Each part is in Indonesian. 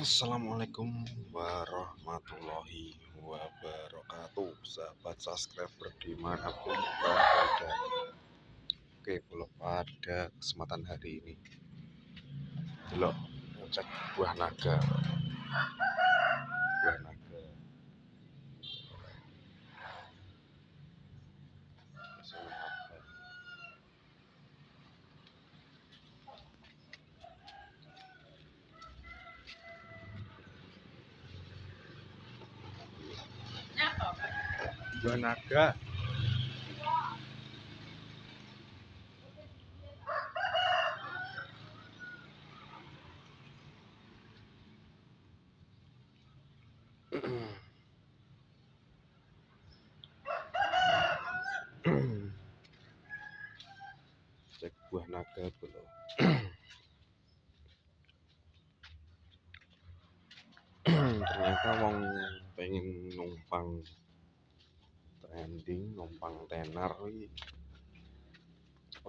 Assalamualaikum warahmatullahi wabarakatuh, sahabat subscriber dimanapun berada. Oke, kalau pada kesempatan hari ini delok cek buah naga. Buah naga. Cek buah naga belum. Ternyata wong pengen numpang trending, numpang tenar apa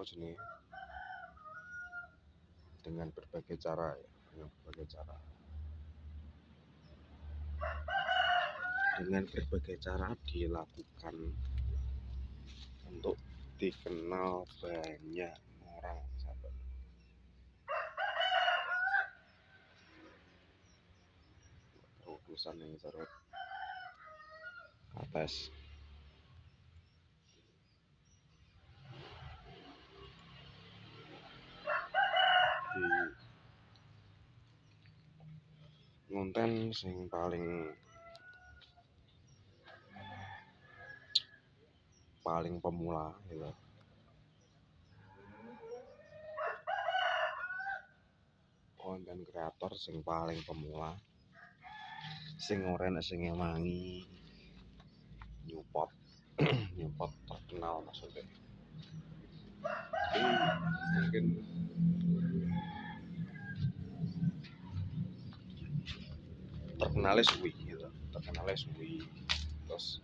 jenis dengan berbagai cara ya, dengan berbagai cara dilakukan untuk dikenal banyak orang, sahabat. Urusan yang serut atas di konten sing paling pemula gitu. Konten kreator sing paling pemula, sing oren sing ewangi, nyupot nyupot terkenal maksudnya. Jadi mungkin terkenalnya suwi gitu, terus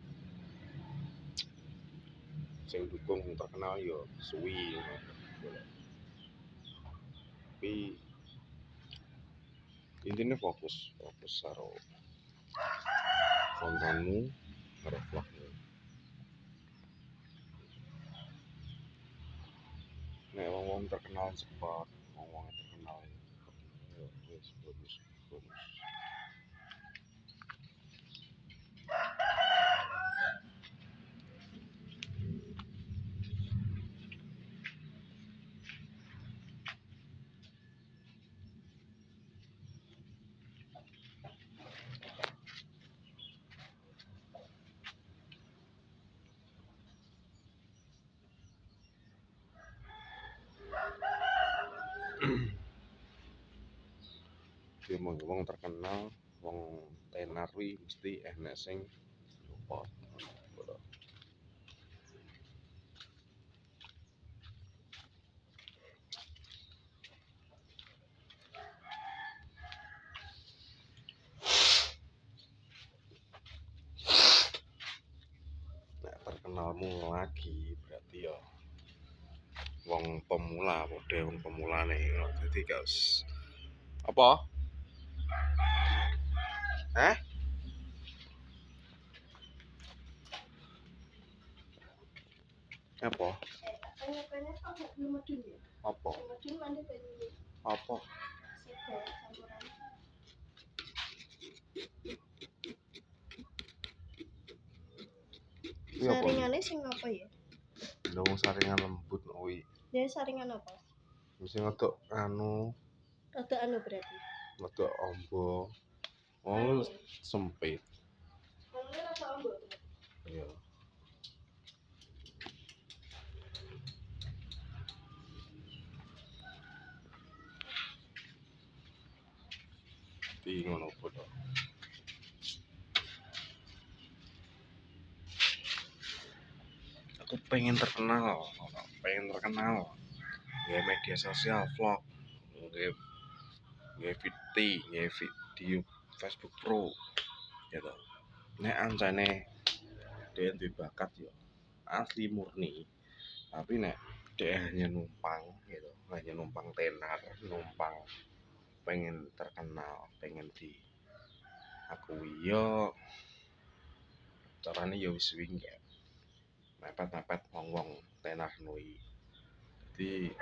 sing dukung terkenal yo suwi gitu. Tapi intinya fokus karo kontenmu, karo vlogmu. Nek wong terkenal cepat, wong terkenal ya wis bagus. Wong terkenal, wong tenar mesti enek sing support. Nek terkenalmu lagi berarti ya wong pemula, wong pemula nih. Jadi guys, apa? Apa? Apa? Apa? Saringannya sing apa ya? Lho saringan lembut kuwi. Ya saringan apa? Mesti ngetuk anu, Rada anu berarti. ngetuk ombo. Oh, sempit. Ngomongnya rasa ombo. Iya. Di ngono padha. Aku pengen terkenal. Ya media sosial, vlog, nge video Facebook Pro gitu. Nek ancane dia duwe bakat yo asli murni, tapi nek dia hanya numpang gitu, hanya numpang tenar, numpang pengen terkenal, pengen diakui yo carane yo wis wingi mepet-mepet wong-wong tenar nui. Jadi